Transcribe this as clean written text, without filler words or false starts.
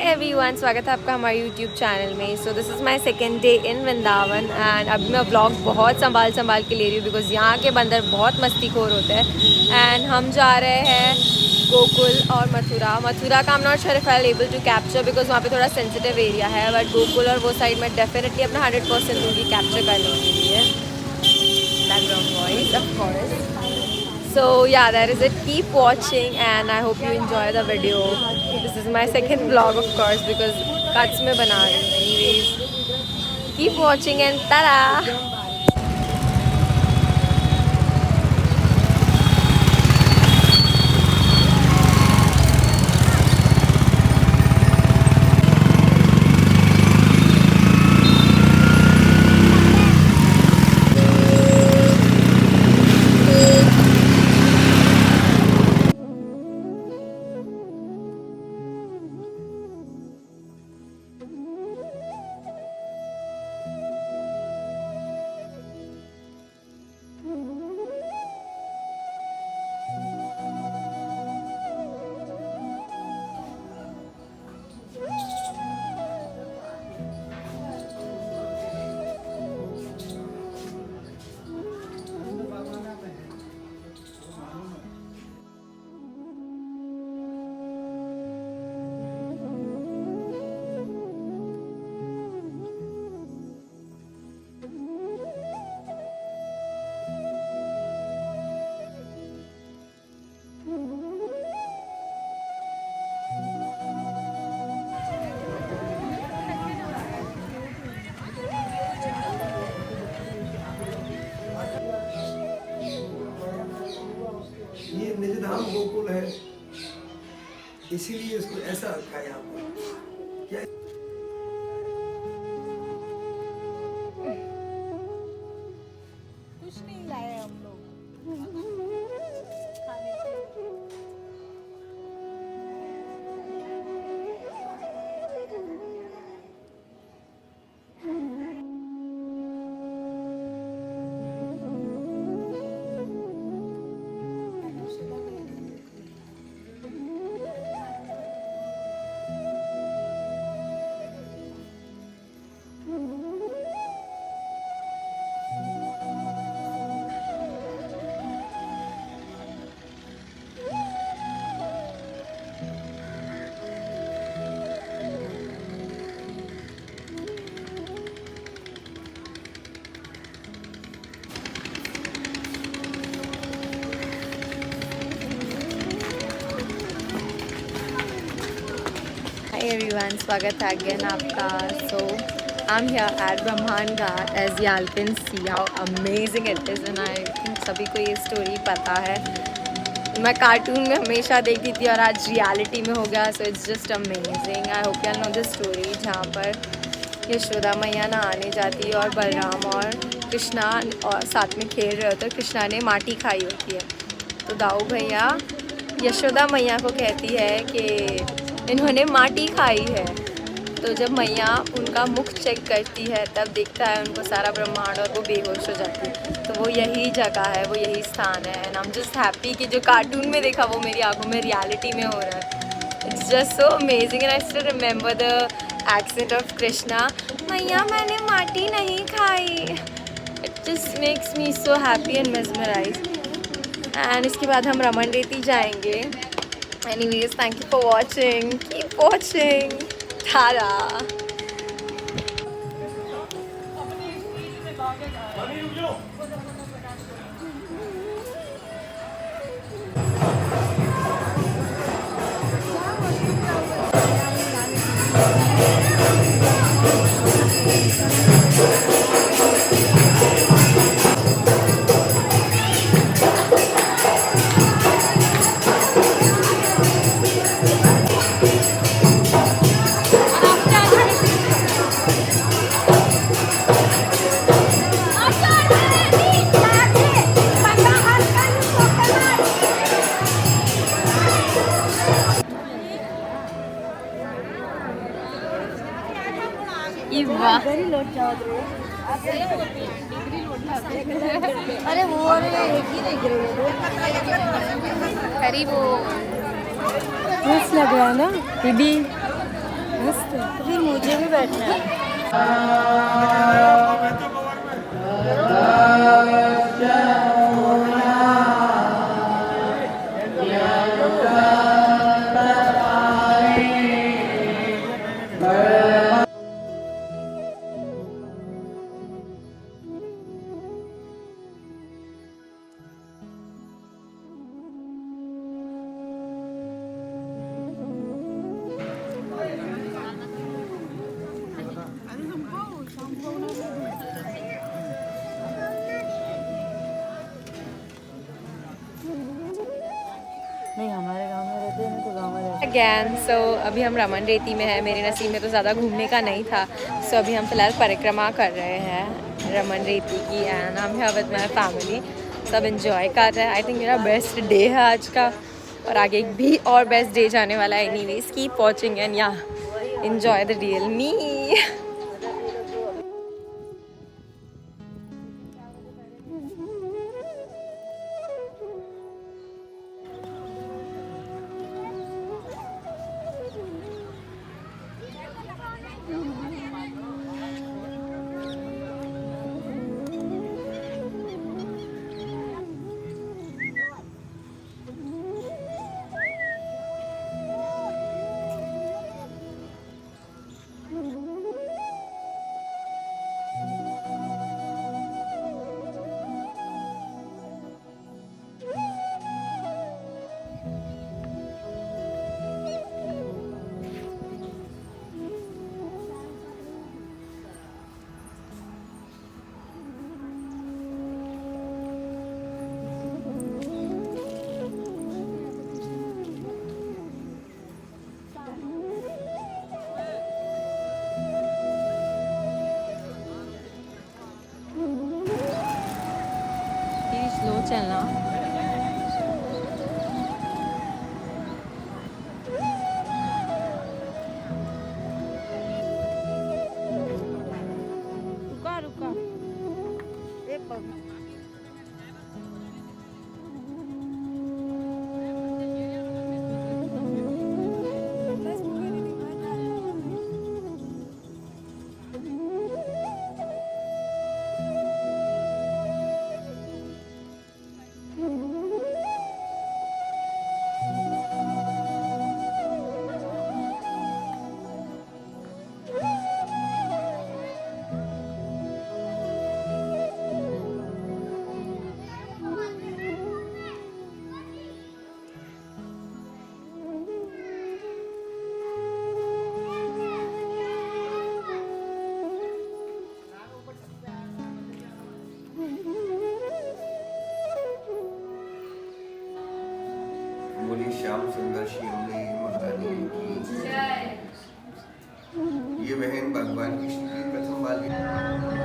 Everyone, स्वागत है आपका हमारे यूट्यूब चैनल में। So this is my second day in Vrindavan and अभी मैं व्लॉग बहुत संभाल के ले रही हूँ बिकॉज़ यहाँ के बंदर बहुत मस्तीखोर होते हैं। एंड हम जा रहे हैं गोकुल और मथुरा का। I am not sure if I able to capture because वहाँ पे थोड़ा सेंसिटिव एरिया है, बट गोकुल और वो साइड में डेफिनेटली अपना 100% दूँगी कैप्चर करने के लिए। Background voice of course. So yeah, that is it. Keep watching and I hope you enjoy the video. This is my second vlog of course because cuts में बना रही हूँ. Anyways, keep watching and ta-da! ये निजधाम गोकुल है, इसीलिए इसको ऐसा रखा है यहाँ पर। क्या कुछ नहीं लाए हम लोग खाने के लिए। Hi everyone, स्वागत है अगेन आपका। So I'm here at Brahman Ghat as y'all can see how amazing it is and I think सभी को ये स्टोरी पता है। मैं कार्टून में हमेशा देखती थी और आज रियलिटी में हो गया। So it's just amazing. I hope you know this story, जहाँ पर यशोदा मैया नहाने जाती है और बलराम और कृष्णा और साथ में खेल रहे होते हैं। कृष्णा ने माटी खाई होती है तो दाऊ भैया यशोदा मैया को कहती है कि इन्होंने माटी खाई है। तो जब मैया उनका मुख चेक करती है तब दिखता है उनको सारा ब्रह्मांड और वो बेहोश हो जाती है। तो वो यही जगह है, वो यही स्थान है। And I am just happy कि जो कार्टून में देखा वो मेरी आंखों में रियलिटी में हो रहा है। It's just so amazing and I still remember the accent of Krishna, मैया मैंने माटी नहीं खाई। It just makes me so happy and mesmerise. And इसके बाद हम रमन रेती जाएंगे। Anyways, thank you for watching. Keep watching. Ta-da! अरे वो एक ही देख रहे हो करीब वो मस्त लग रहा है ना दीदी। बैठना है। नहीं हमारे गांव में रहते हैं, तो गांव में रहते अगैन सो अभी हम रमन रेती में है। मेरे नसीब में तो ज़्यादा घूमने का नहीं था, सो अभी हम फिलहाल परिक्रमा कर रहे हैं रमन रेती की and I am here with my family. सब इंजॉय कर रहे हैं। आई थिंक मेरा बेस्ट डे है आज का, और आगे भी और बेस्ट डे जाने वाला है। एनीवेज कीप वॉचिंग एंड या enjoy the real me. Slow चलना। रुका रुका एक पग बोली श्याम सुंदर शिवली महारानी की। ये बहन भगवान कृष्ण की प्रथम बालिका।